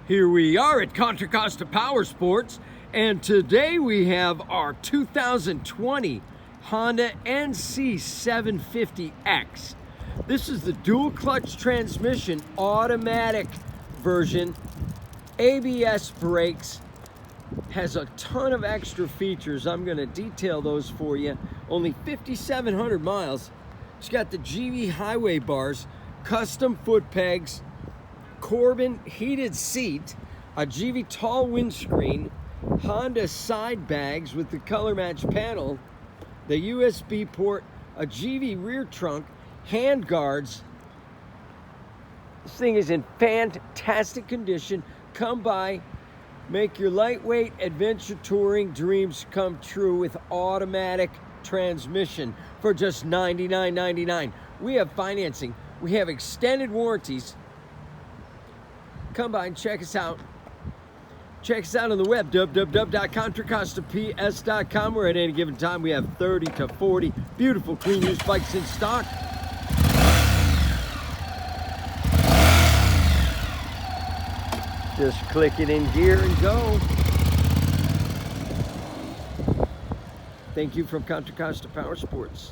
Here we are at Contra Costa Powersports, and today we have our 2020 Honda NC750X. This is the dual clutch transmission automatic version, ABS brakes, has a ton of extra features. I'm going to detail those for you. Only 5,700 miles. It's got the GV highway bars, custom foot pegs, Corbin heated seat, a GV tall windscreen, Honda side bags with the color match panel, the USB port, a GV rear trunk, hand guards. This thing is in fantastic condition. Come by, make your lightweight adventure touring dreams come true with automatic transmission for just $99.99. We have financing, we have extended warranties. Come by and check us out. Check us out on the web, www.contracostaps.com, where at any given time we have 30 to 40 beautiful clean used bikes in stock. Just click it in gear and go. Thank you from Contra Costa Powersports.